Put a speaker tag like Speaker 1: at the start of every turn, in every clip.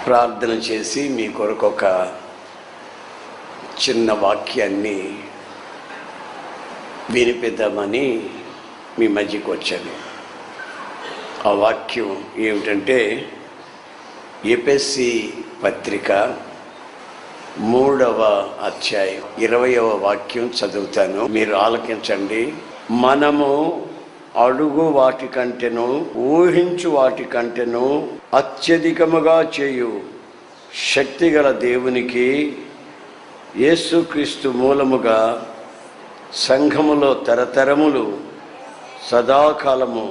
Speaker 1: ప్రార్థన చేసి మీ కొరకు ఒక చిన్న వాక్యాన్ని వినిపిద్దామని మీ మధ్యకు వచ్చాను. ఆ వాక్యం ఏమిటంటే ఎఫెసీ పత్రిక 3వ అధ్యాయం 20వ వాక్యం చదువుతాను, మీరు ఆలకించండి. మనము అడుగు వాటి కంటేను ఊహించు వాటి కంటేను అత్యధికముగా చేయు శక్తిగల దేవునికి యేసుక్రీస్తు మూలముగా సంఘములో తరతరములు సదాకాలము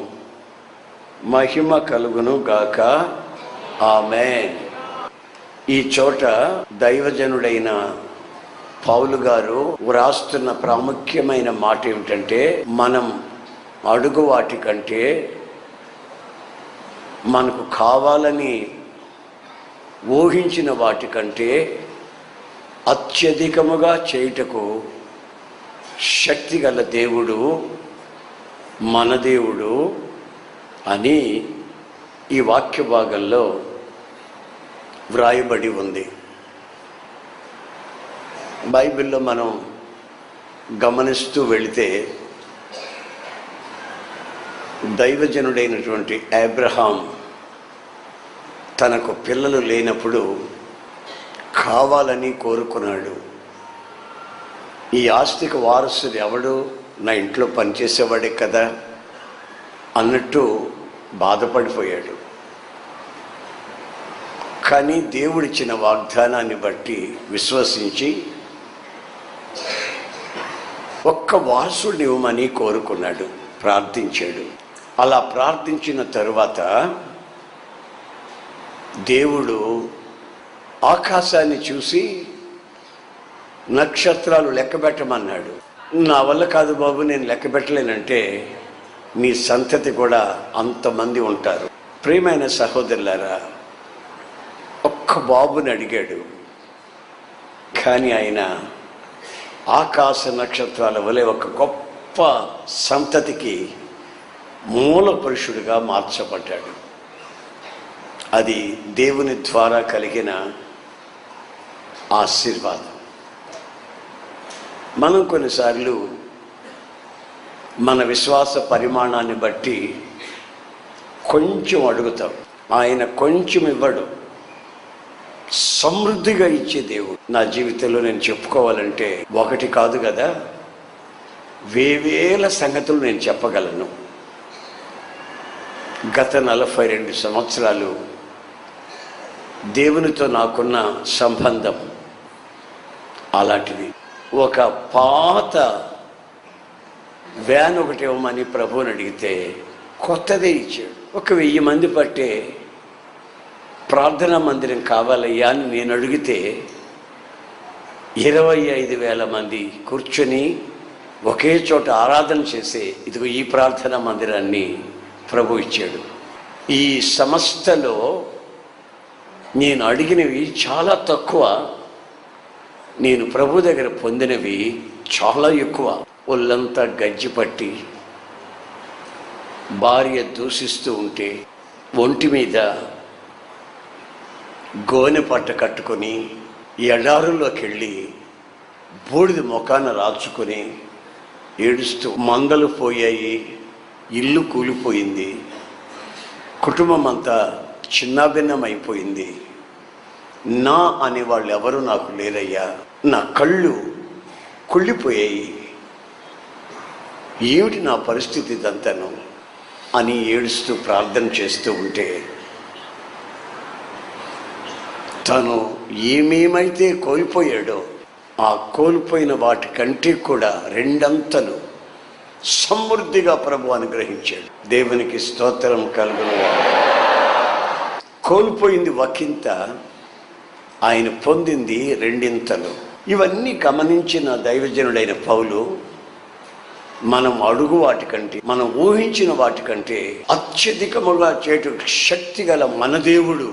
Speaker 1: మహిమ కలుగును గాక. ఆమేన్. ఈ చోట దైవజనుడైన పౌలు గారు వ్రాస్తున్న ప్రాముఖ్యమైన మాట ఏమిటంటే, మనం అడుగు వాటి కంటే మనకు కావాలని ఊహించిన వాటి కంటే అత్యధికముగా చేయుటకు శక్తి గల దేవుడు మన దేవుడు అని ఈ వాక్య భాగంలో వ్రాయబడి ఉంది. బైబిల్లో మనం గమనిస్తూ వెళితే దైవజనుడైనటువంటి అబ్రహాం తనకు పిల్లలు లేనప్పుడు కావాలని కోరుకున్నాడు. ఈ ఆస్తికి వారసుడు ఎవడు, నా ఇంట్లో పనిచేసేవాడే కదా అన్నట్టు బాధపడిపోయాడు. కానీ దేవుడిచ్చిన వాగ్దానాన్ని బట్టి విశ్వసించి ఒక్క వారసుడిని ఇవ్వమని కోరుకున్నాడు, ప్రార్థించాడు. అలా ప్రార్థించిన తరువాత దేవుడు ఆకాశాన్ని చూసి నక్షత్రాలు లెక్క పెట్టమన్నాడు. నా వల్ల కాదు బాబు, నేను లెక్క పెట్టలేనంటే నీ సంతతి కూడా అంతమంది ఉంటారు. ప్రియమైన సహోదరులారా, ఒక్క బాబుని అడిగాడు, కానీ ఆయన ఆకాశ నక్షత్రాల వలె ఒక గొప్ప సంతతికి మూల పురుషుడిగా మార్చబడ్డాడు. అది దేవుని ద్వారా కలిగిన ఆశీర్వాదం. మనం కొన్నిసార్లు మన విశ్వాస పరిమాణాన్ని బట్టి కొంచెం అడుగుతాం, ఆయన కొంచెం ఇవ్వడు, సమృద్ధిగా ఇచ్చే దేవుడు. నా జీవితంలో నేను చెప్పుకోవాలంటే ఒకటి కాదు కదా, వేవేల సంగతులు నేను చెప్పగలను. గత 42 సంవత్సరాలు దేవునితో నాకున్న సంబంధం అలాంటిది. ఒక పాత వ్యాన్ ఒకటి ఇవ్వమని ప్రభువుని అడిగితే కొత్తదే ఇచ్చాడు. 1000 మంది పట్టే ప్రార్థనా మందిరం కావాలయ్యా అని నేను అడిగితే 25,000 మంది కూర్చొని ఒకే చోట ఆరాధన చేసే ఇదిగో ఈ ప్రార్థనా మందిరాన్ని ప్రభు ఇచ్చాడు. ఈ సంస్థలో నేను అడిగినవి చాలా తక్కువ, నేను ప్రభు దగ్గర పొందినవి చాలా ఎక్కువ. ఒళ్ళంతా గజ్జి పట్టి భార్య దూషిస్తూ ఉంటే ఒంటి మీద గోనె పట్ట కట్టుకొని ఎడారుల్లోకి వెళ్ళి బూడిద ముఖాన రాచుకొని ఏడుస్తూ, మందలు పోయాయి, ఇల్లు కూలిపోయింది, కుటుంబం అంతా చిన్నాభిన్నం అయిపోయింది, నా అనేవాళ్ళు ఎవరు నాకు లేరయ్యా, నా కళ్ళు కుళ్ళిపోయాయి, ఏమిటి నా పరిస్థితి ఇదంతాను అని ఏడుస్తూ ప్రార్థన చేస్తూ ఉంటే, తను ఏమేమైతే కోల్పోయాడో ఆ కోల్పోయిన వాటి కంటే కూడా 2 అంతలు సమృద్ధిగా ప్రభు అనుగ్రహించాడు. దేవునికి స్తోత్రం కలుగును. కోల్పోయింది ఒకంత, ఆయన పొందింది 2 ఇవన్నీ గమనించిన దైవజనుడైన పౌలు, మనం అడుగు వాటికంటే, మనం ఊహించిన వాటికంటే అత్యధికముగా చేయట శక్తి గల మన దేవుడు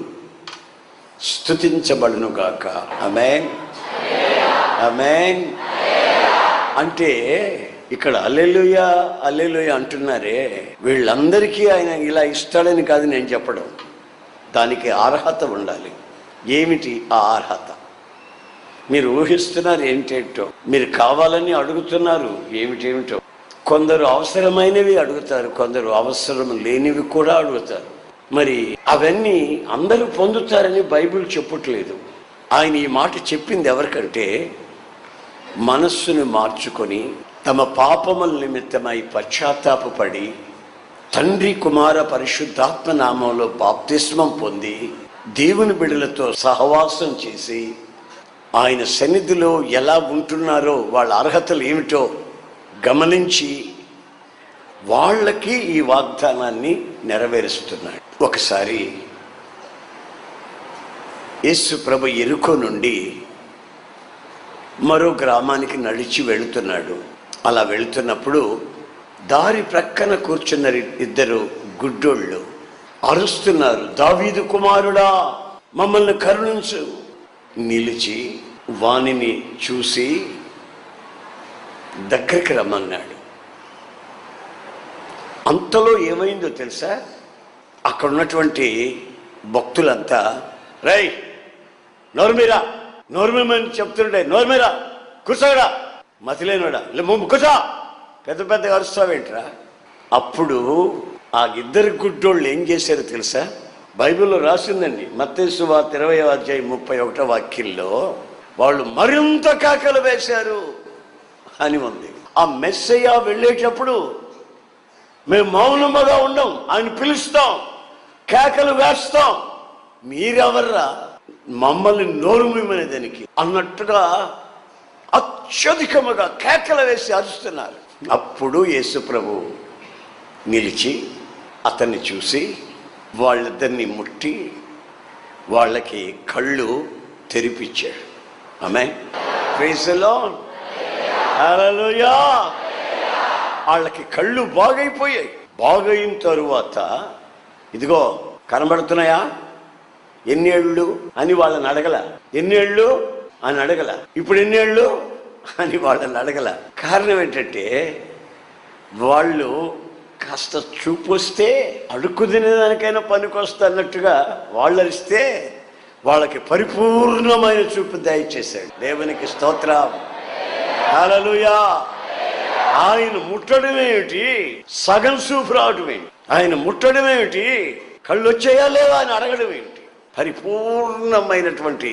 Speaker 1: స్తుతించబడును గాక. ఆమేన్, ఆమేన్. అంటే ఇక్కడ హల్లెలూయా హల్లెలూయా అంటున్నారే, వీళ్ళందరికీ ఆయన ఇలా ఇస్తాడని కాదు నేను చెప్పడం, దానికి అర్హత ఉండాలి. ఏమిటి ఆ అర్హత? మీరు ఊహిస్తున్నారు ఏంటేంటో, మీరు కావాలని అడుగుతున్నారు ఏమిటేమిటో. కొందరు అవసరమైనవి అడుగుతారు, కొందరు అవసరం లేనివి కూడా అడుగుతారు. మరి అవన్నీ అందరూ పొందుతారని బైబిల్ చెప్పట్లేదు. ఆయన ఈ మాట చెప్పింది ఎవరికంటే, మనస్సును మార్చుకొని తమ పాపముల నిమిత్తమై పశ్చాత్తాపపడి తండ్రి కుమార పరిశుద్ధాత్మ నామంలో బాప్తిస్మం పొంది దేవుని బిడ్డలతో సహవాసం చేసి ఆయన సన్నిధిలో ఎలా ఉంటున్నారో, వాళ్ళ అర్హతలు ఏమిటో గమనించి వాళ్ళకి ఈ వాగ్దానాన్ని నెరవేరుస్తున్నాడు. ఒకసారి యేసు ప్రభు యెరికో నుండి మరో గ్రామానికి నడిచి వెళుతున్నాడు. అలా వెళుతున్నప్పుడు దారి ప్రక్కన కూర్చున్న ఇద్దరు గుడ్డోళ్ళు అరుస్తున్నారు, దావీదు కుమారుడా మమ్మల్ని కరుణించు. నిలిచి వానిని చూసి దగ్గరికి రమ్మన్నాడు. అంతలో ఏమైందో తెలుసా? అక్కడ ఉన్నటువంటి భక్తులంతా రై నోర్మీరా నోర్మేమని చెప్తుండే, నోర్మీరా కూర్చోరా, మతిలేనోడా ముందు కూర్చో, పెద్ద పెద్దగా అరుస్తావేంట్రా. అప్పుడు ఆ ఇద్దరు గుడ్డోళ్ళు ఏం చేశారో తెలుసా? బైబిల్లో రాసిందండి, మత్తయి సువార్త 20:31 వాక్యంలో వాళ్ళు మరింత కేకలు వేశారు అని ఉంది. ఆ మెస్సయ్య వెళ్ళేటప్పుడు మేము మౌనముగా ఉండం, ఆయన పిలుస్తాం, కేకలు వేస్తాం, మీరెవర్రా మమ్మల్ని నోరుమనే దానికి అన్నట్టుగా అత్యధికముగా కేకలు వేసి అరుస్తున్నారు. అప్పుడు యేసు ప్రభు నిలిచి అతన్ని చూసి వాళ్ళిద్దరిని ముట్టి వాళ్ళకి కళ్ళు తెరిపించాడు. ఆమేన్, ప్రైజ్ ది లార్డ్, హల్లెలూయా. వాళ్ళకి కళ్ళు బాగైపోయాయి. బాగైన తరువాత ఇదిగో కనబడుతున్నాయా ఎన్నేళ్ళు అని వాళ్ళని అడగల, ఎన్నేళ్ళు అని అడగల, ఇప్పుడు ఎన్నేళ్ళు అని వాళ్ళని అడగల. కారణం ఏంటంటే వాళ్ళు కాస్త చూపు వస్తే అడుక్కు తినేదానికైనా పనికొస్తా అన్నట్టుగా వాళ్ళు అరిస్తే వాళ్ళకి పరిపూర్ణమైన చూపు దయచేశాడు. దేవునికి స్తోత్రం, హల్లెలూయా. ఆయన ముట్టడమేమిటి, సగం చూపు రావటమేంటి, ఆయన ముట్టడమేమిటి, కళ్ళు వచ్చేయా లేవా అని అడగడం ఏంటి, పరిపూర్ణమైనటువంటి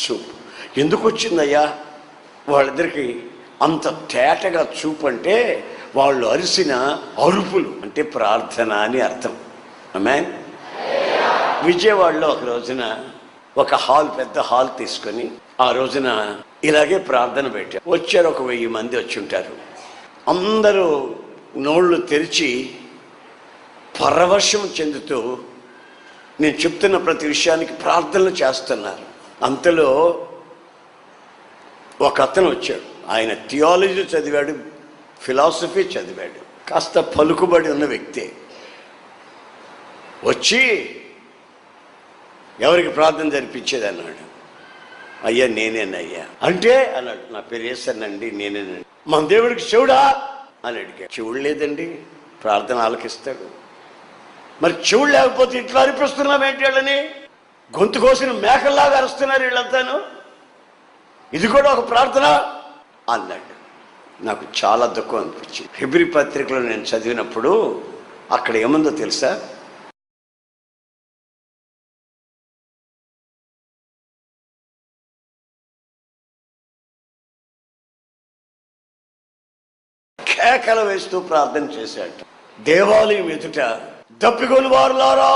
Speaker 1: చూపు. ఎందుకు వచ్చిందయ్యా వాళ్ళిద్దరికి అంత తేటగా చూపు అంటే? వాళ్ళు అరిసిన అరుపులు అంటే ప్రార్థన అని అర్థం. ఆమేన్. విజయవాడలో ఒక రోజున ఒక హాల్, పెద్ద హాల్ తీసుకొని ఆ రోజున ఇలాగే ప్రార్థన పెట్టారు. వచ్చారు, ఒక 1000 మంది వచ్చి ఉంటారు. అందరూ నోళ్ళు తెరిచి పరవశం చెందుతూ నేను చెప్తున్న ప్రతి విషయానికి ప్రార్థనలు చేస్తున్నారు. అంతలో ఒక అతను వచ్చాడు. ఆయన థియాలజీ చదివాడు, ఫిలాసఫీ చదివాడు, కాస్త పలుకుబడి ఉన్న వ్యక్తే. వచ్చి ఎవరికి ప్రార్థన జరిపించేది అన్నాడు. అయ్యా నేనేనయ్యా అంటే అన్నాడు. నా పేరు యేసనండి, నేనేనండి. మన దేవుడికి చెవుడా అని అడిగాడు. చెవుడు లేదండి, ప్రార్థన ఆలకిస్తాడు. మరి చెవుడు లేకపోతే ఇట్లా అరిపిస్తున్నాం ఏంటి వాళ్ళని? గొంతు కోసిన మేకల్లాగా అరుస్తున్నారు వీళ్ళంతాను, ఇది కూడా ఒక ప్రార్థన అన్నాడు. నాకు చాలా దుఃఖం అనిపించింది. హెబ్రీ పత్రికలో నేను చదివినప్పుడు అక్కడ ఏముందో తెలుసా? కేకలు వేస్తూ ప్రార్థన చేశాడు. దేవాలయం ఎదుట దప్పికొని వారులారా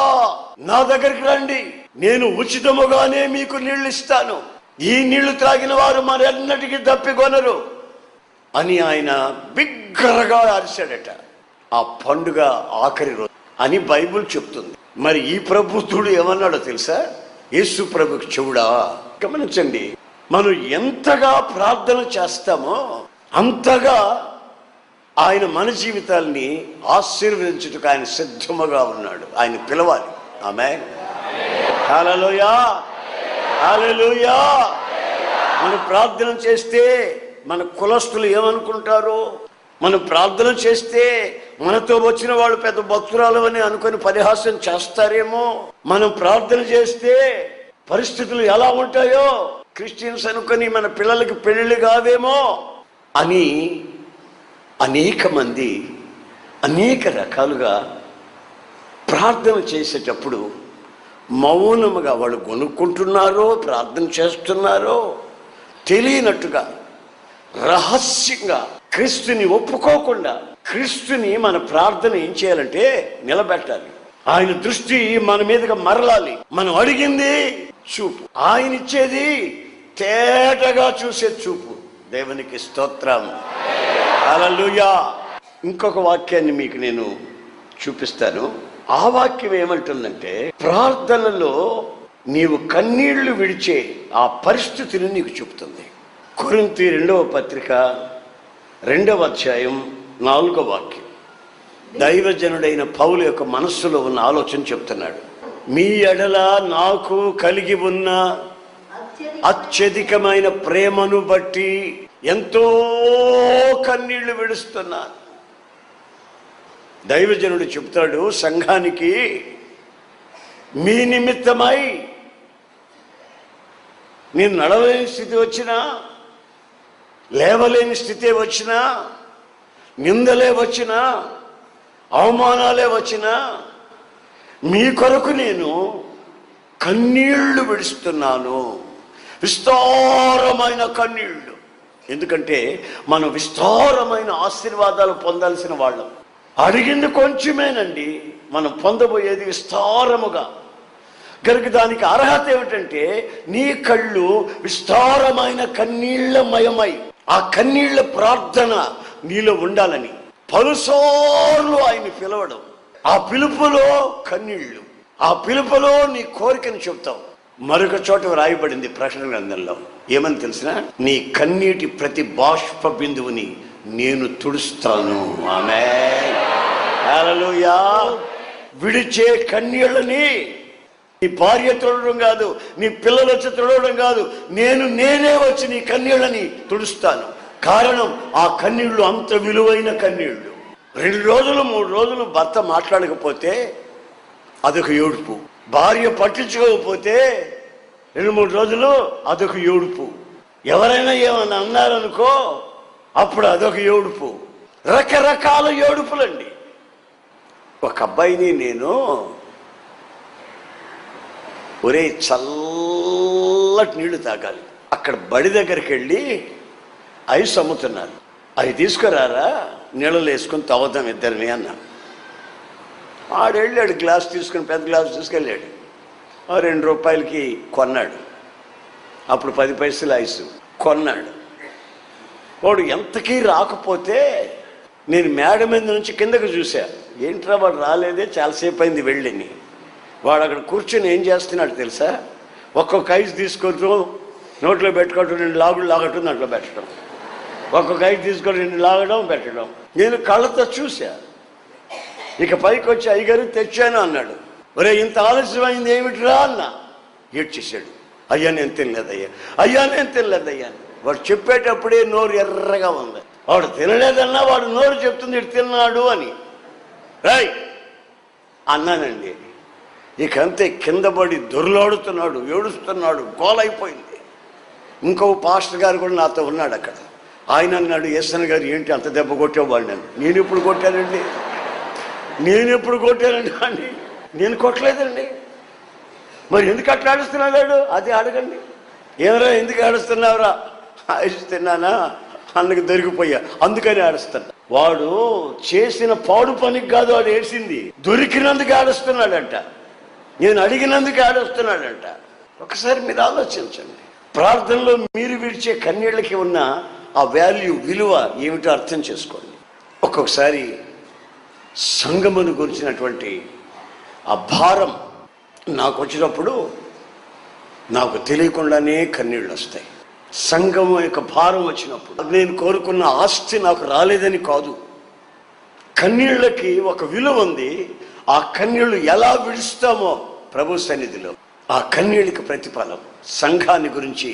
Speaker 1: నా దగ్గరికి రండి, నేను ఉచితముగానే మీకు నీళ్లు ఇస్తాను, ఈ నీళ్లు త్రాగిన వారు మరెన్నటికీ దప్పికొనరు అని ఆయన బిగ్గరగా అరిశాడట. ఆ పండుగ ఆఖరి రోజు అని బైబిల్ చెప్తుంది. మరి ఈ ప్రభుత్వుడు ఏమన్నాడో తెలుసా? యేసు ప్రభుకి చెవుడా. గమనించండి, మనం ఎంతగా ప్రార్థన చేస్తామో అంతగా ఆయన మన జీవితాల్ని ఆశీర్వదించుటకు ఆయన సిద్ధముగా ఉన్నాడు. ఆయన పిలవాలి. ఆమేన్, హల్లెలూయా, హల్లెలూయా. మనం ప్రార్థన చేస్తే మన కులస్తులు ఏమనుకుంటారు? మనం ప్రార్థన చేస్తే మనతో వచ్చిన వాళ్ళు పెద్ద భక్తురాలు అని అనుకొని పరిహాసం చేస్తారేమో. మనం ప్రార్థన చేస్తే పరిస్థితులు ఎలా ఉంటాయో, క్రిస్టియన్స్ అనుకొని మన పిల్లలకి పెళ్ళిళ్ళు కావేమో అని అనేక మంది అనేక రకాలుగా ప్రార్థన చేసేటప్పుడు మౌనముగా వాళ్ళు కొనుక్కుంటున్నారో ప్రార్థన చేస్తున్నారో తెలియనట్టుగా రహస్యంగా క్రీస్తుని ఒప్పుకోకుండా, క్రీస్తుని మన ప్రార్థన ఏం చేయాలంటే నిలబెట్టాలి. ఆయన దృష్టి మన మీదగా మరలాలి. మనం అడిగింది చూపు, ఆయన ఇచ్చేది తేటగా చూసే చూపు. దేవునికి స్తోత్రం, హల్లెలూయా. ఇంకొక వాక్యాన్ని మీకు నేను చూపిస్తాను. ఆ వాక్యం ఏమంటుందంటే, ప్రార్థనలో నీవు కన్నీళ్లు విడిచే ఆ పరిస్థితిని నీకు చూపుతుంది. కొరింథీ 2వ పత్రిక 2వ అధ్యాయం 4వ వాక్యం. దైవజనుడైన పౌలు యొక్క మనస్సులో ఉన్న ఆలోచన చెప్తున్నాడు. మీ ఎడల నాకు కలిగి ఉన్న అత్యధికమైన ప్రేమను బట్టి ఎంతో కన్నీళ్లు విడుస్తున్నాను. దైవజనుడు చెప్తాడు సంఘానికి, మీ నిమిత్తమై నేను నడవలేని స్థితి వచ్చినా, లేవలేని స్థితి వచ్చినా, నిందలే వచ్చినా, అవమానాలే వచ్చినా, మీ కొరకు నేను కన్నీళ్లు విడుస్తున్నాను. విస్తారమైన కన్నీళ్లు. ఎందుకంటే మనం విస్తారమైన ఆశీర్వాదాలు పొందాల్సిన వాళ్ళం. అడిగింది కొంచెమేనండి, మనం పొందబోయేది విస్తారముగా. కనుక దానికి అర్హత ఏమిటంటే, నీ కళ్ళు విస్తారమైన కన్నీళ్లమయమై ఆ కన్నీళ్ల ప్రార్థన నీలో ఉండాలని పలుసార్లు ఆయన పిలవడం. ఆ పిలుపులో కన్నీళ్లు, ఆ పిలుపులో నీ కోరికను చెప్తావు. మరొక చోట రాయబడింది ప్రకటన గ్రంథంలో, ఏమని తెలిసిన, నీ కన్నీటి ప్రతి బాష్ప బిందువుని నేను తుడుస్తాను. ఆమేన్, హల్లెలూయా. విడిచే కన్నీళ్ళని నీ భార్య తుడవడం కాదు, నీ పిల్లలు వచ్చి తుడవడం కాదు, నేనే వచ్చి నీ కన్నీళ్ళని తుడుస్తాను. కారణం, ఆ కన్నీళ్లు అంత విలువైన కన్నీళ్లు. 2 రోజులు 3 రోజులు భర్త మాట్లాడకపోతే అదొక ఏడుపు, భార్య పట్టించుకోకపోతే 2-3 రోజులు అదొక ఏడుపు, ఎవరైనా ఏమన్నా అన్నారనుకో అప్పుడు అదొక ఏడుపు. రకరకాల ఏడుపులండి. ఒక అబ్బాయిని నేను, ఒరే చల్లటి నీళ్లు తాగాలి, అక్కడ బడి దగ్గరికి వెళ్ళి ఐస్ అమ్ముతున్నారు, అవి తీసుకురారా, నీళ్ళలో వేసుకొని తాగుదాం ఇద్దరిని అన్నా. ఆడు వెళ్ళాడు, గ్లాస్ తీసుకుని, పెద్ద గ్లాస్ తీసుకెళ్ళాడు. 2 రూపాయలకి కొన్నాడు. అప్పుడు 10 పైసలు ఐస్ కొన్నాడు. వాడు ఎంతకీ రాకపోతే నేను మేడ మీద నుంచి కిందకు చూశా. ఏంట్రా వాడు రాలేదే, చాలాసేపు అయింది వెళ్ళని. వాడు అక్కడ కూర్చొని ఏం చేస్తున్నాడు తెలుసా, ఒక్కొక్క ఐస్ తీసుకొని నోట్లో పెట్టుకోవటం, 2 లాగులు లాగటం, దాంట్లో పెట్టడం, ఒక్కొక్క ఐస్ తీసుకొని 2 లాగడం పెట్టడం. నేను కళ్ళతో చూశా. ఇక పైకి వచ్చి, అయ్యగారు తెచ్చాను అన్నాడు. ఒరే ఇంత ఆలస్యమైంది ఏమిటిరా అన్నా. ఏడ్చేసాడు. అయ్యా నేను తినలేదయ్యా, అయ్యా నేను తినలేదయ్యా. వాడు చెప్పేటప్పుడే నోరు ఎర్రగా ఉంది. వాడు తినలేదన్నా వాడు నోరు చెప్తుంది ఇటు తిన్నాడు అని. రై అన్నానండి. ఇక అంతే, కింద పడి దొర్లాడుతున్నాడు, ఏడుస్తున్నాడు, గోలైపోయింది. ఇంకో పాస్టర్ గారు కూడా నాతో ఉన్నాడు అక్కడ. ఆయన అన్నాడు, ఏసన్న గారు ఏంటి అంత దెబ్బ కొట్టేవాడు నన్ను. నేను ఎప్పుడు కొట్టానండి అని. నేను కొట్టలేదండి. మరి ఎందుకు అట్లా ఆడుస్తున్నాడు అది అడగండి. ఏమరా ఎందుకు ఆడుస్తున్నావురా, ఆడిస్తున్నానా, అన్నకు దొరికిపోయా అందుకని ఆడుస్తాను. వాడు చేసిన పాడు పనికి కాదు వాడు ఏడ్చింది, దొరికినందుకు ఆడుస్తున్నాడంట, నేను అడిగినందుకు ఆడుస్తున్నాడంట. ఒకసారి మీరు ఆలోచించండి. ప్రార్థనలో మీరు విడిచే కన్నీళ్ళకి ఉన్న ఆ వాల్యూ, విలువ ఏమిటో అర్థం చేసుకోండి. ఒక్కొక్కసారి సంఘమును గురించినటువంటి ఆ భారం నాకు వచ్చినప్పుడు నాకు తెలియకుండానే కన్నీళ్ళు వస్తాయి. సంఘం యొక్క భారం వచ్చినప్పుడు, నేను కోరుకున్న ఆస్తి నాకు రాలేదని కాదు, కన్నీళ్ళకి ఒక విలువ ఉంది. ఆ కన్నీళ్లు ఎలా విడుస్తామో ప్రభు సన్నిధిలో, ఆ కన్నీళ్ళకి ప్రతిఫలం. సంఘాన్ని గురించి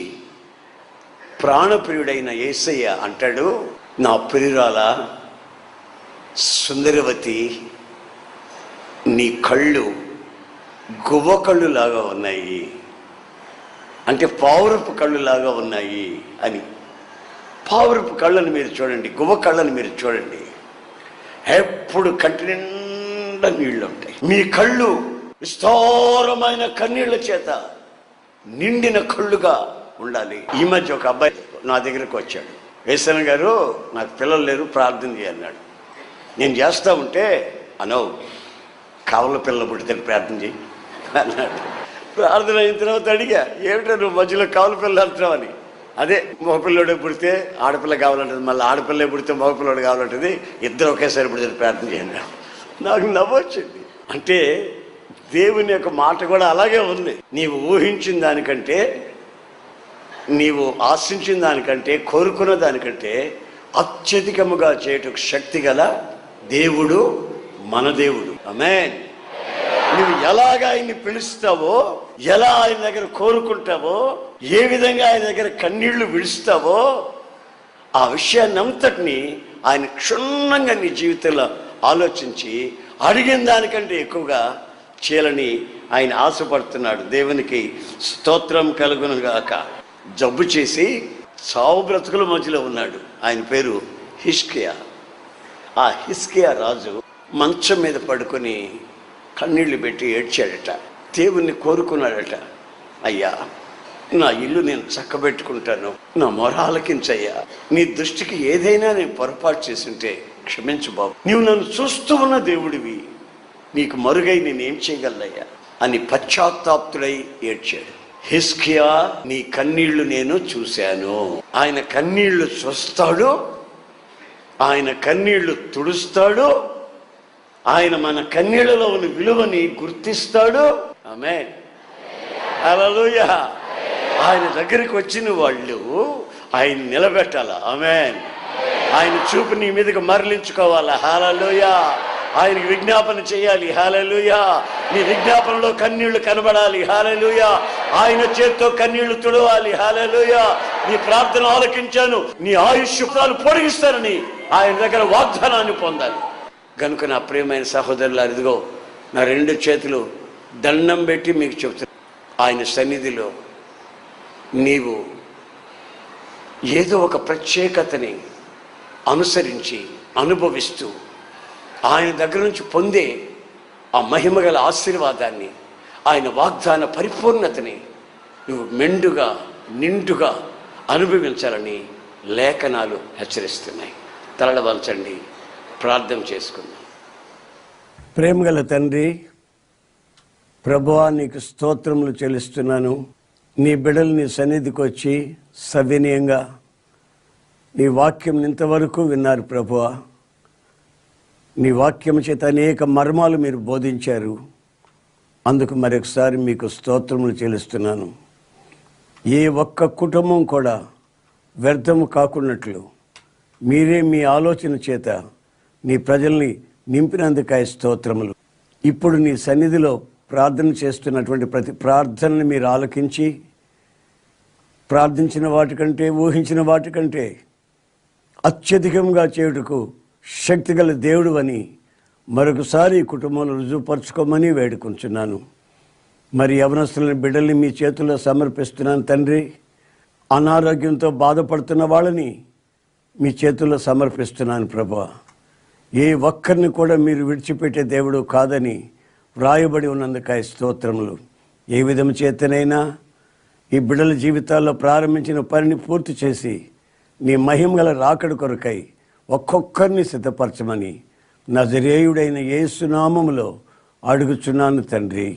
Speaker 1: ప్రాణప్రియుడైన యేసయ్య అంటాడు, నా ప్రియురాల సుందరవతి, నీ కళ్ళు గువ్వ కళ్ళు లాగా ఉన్నాయి, అంటే పావురపు కళ్ళులాగా ఉన్నాయి అని. పావురపు కళ్ళని మీరు చూడండి, గువ్వ కళ్ళని మీరు చూడండి, ఎప్పుడు కంటి నిండా నీళ్ళు ఉంటాయి. మీ కళ్ళు విస్తారమైన కన్నీళ్ల చేత నిండిన కళ్ళుగా ఉండాలి. ఈ మధ్య ఒక అబ్బాయి నా దగ్గరకు వచ్చాడు, యేసన్న గారు నాకు పిల్లలు లేరు, ప్రార్థన చేయన్నాడు. నేను చేస్తా ఉంటే అనో కావల పిల్లలు పుడితే ప్రార్థన చేయి అన్నాడు. ప్రార్థన అయిన తర్వాత అడిగా, ఏమిటో నువ్వు మధ్యలో కావల పిల్లలు అంటున్నావు అని. అదే మగపిల్లడు పుడితే ఆడపిల్ల కావాలంటుంది, మళ్ళీ ఆడపిల్ల పుడితే మగపిల్లడు కావాలంటుంది, ఇద్దరు ఒకేసారి పుడితే ప్రార్థన చేయండి. నాకు నవ్వొచ్చింది. అంటే దేవుని యొక్క మాట కూడా అలాగే ఉంది. నీవు ఊహించిన దానికంటే, నీవు ఆశించిన దానికంటే, కోరుకున్న దానికంటే అత్యధికముగా చేయటకు శక్తి గల దేవుడు మన దేవుడు. ఆమేన్. నువ్వు ఎలాగ ఆయన్ని పిలుస్తావో, ఎలా ఆయన దగ్గర కోరుకుంటావో, ఏ విధంగా ఆయన దగ్గర కన్నీళ్లు విడుస్తావో, ఆ విషయాన్ని అంతటినీ ఆయన క్షుణ్ణంగా నీ జీవితంలో ఆలోచించి అడిగిన దానికంటే ఎక్కువగా చేయాలని ఆయన ఆశపడుతున్నాడు. దేవునికి స్తోత్రం కలుగును గాక. జబ్బు చేసి సావు బ్రతుకుల మధ్యలో ఉన్నాడు. ఆయన పేరు హిజ్కియా. ఆ హిజ్కియా రాజు మంచం మీద పడుకొని కన్నీళ్లు పెట్టి ఏడ్చాడట. దేవుణ్ణి కోరుకున్నాడట, అయ్యా నా ఇల్లు నేను చక్కబెట్టుకుంటాను, నా మొర ఆలకించయ్యా, నీ దృష్టికి ఏదైనా నేను పొరపాటు చేస్తుంటే క్షమించు బాబు, నీవు నన్ను చూస్తూ ఉన్న దేవుడివి, నీకు మరుగై నేనేం చేయగలయ్యా అని పశ్చాత్తాప్తుడై ఏడ్చాడు. హిజ్కియా, నీ కన్నీళ్లు నేను చూశాను. ఆయన కన్నీళ్లు చూస్తాడు, ఆయన కన్నీళ్లు తుడుస్తాడు, ఆయన మన కన్నీళ్లలో ఉన్న విలువని గుర్తిస్తాడు. ఆమేన్, హల్లెలూయా. ఆయన దగ్గరికి వచ్చిన వాళ్ళు ఆయన నిలబెట్టాలా. ఆమేన్. ఆయన చూపు నీ మీదకి మరలించుకోవాలా. హల్లెలూయా. ఆయనకి విజ్ఞాపన చేయాలి. హల్లెలూయా. నీ విజ్ఞాపనలో కన్నీళ్లు కనబడాలి. హల్లెలూయా. ఆయన చేత్తో కన్నీళ్లు తుడవాలి. హల్లెలూయా. నీ ప్రార్థన ఆలకించాను, నీ ఆయుష్కాలు పొడిగిస్తానని ఆయన దగ్గర వాగ్దానాన్ని పొందాలి. కనుక నా ప్రియమైన సహోదరులారు, ఇదిగో నా రెండు చేతులు దండం పెట్టి మీకు చెప్తున్నా, ఆయన సన్నిధిలో నీవు ఏదో ఒక ప్రత్యేకతని అనుసరించి అనుభవిస్తూ ఆయన దగ్గర నుంచి పొందే ఆ మహిమగల ఆశీర్వాదాన్ని, ఆయన వాగ్దాన పరిపూర్ణతని నువ్వు మెండుగా నిండుగా అనుభవించాలని లేఖనాలు హెచ్చరిస్తున్నాయి. తలడవల్చండి, ప్రార్థన చేసుకుందాం. ప్రేమగల తండ్రి, ప్రభువా నీకు స్తోత్రములు చెల్లిస్తున్నాను. నీ బిడ్డలు నీ సన్నిధికి వచ్చి సవినయంగా నీ వాక్యం ఇంతవరకు విన్నారు ప్రభువా. నీ వాక్యం చేత అనేక మర్మాలు మీరు బోధించారు. అందుకు మరొకసారి మీకు స్తోత్రములు చెల్లిస్తున్నాను. ఏ ఒక్క కుటుంబం కూడా వ్యర్థము కాకున్నట్లు మీరే మీ ఆలోచన చేత నీ ప్రజల్ని నింపినందుకాయ స్తోత్రములు. ఇప్పుడు నీ సన్నిధిలో ప్రార్థన చేస్తున్నటువంటి ప్రతి ప్రార్థనని మీరు ఆలకించి, ప్రార్థించిన వాటికంటే ఊహించిన వాటికంటే అత్యధికంగా చేయుటకు శక్తిగల దేవుడు అని మరొకసారి ఈ కుటుంబంలో రుజువుపరచుకోమని వేడుకుంటున్నాను. మరి యవనస్తులని బిడ్డల్ని మీ చేతుల్లో సమర్పిస్తున్నాను తండ్రి. అనారోగ్యంతో బాధపడుతున్న వాళ్ళని మీ చేతుల్లో సమర్పిస్తున్నాను ప్రభువా. ఏ ఒక్కరిని కూడా మీరు విడిచిపెట్టే దేవుడు కాదని వ్రాయబడి ఉన్నందుకాయ స్తోత్రములు. ఏ విధం చేతనైనా ఈ బిడ్డల జీవితాల్లో ప్రారంభించిన పనిని పూర్తి చేసి నీ మహిమగల రాకడ కొరకై ఒక్కొక్కరిని సిద్ధపరచమని నజరేయుడైన యేసు నామములో అడుగుచున్నాను తండ్రి.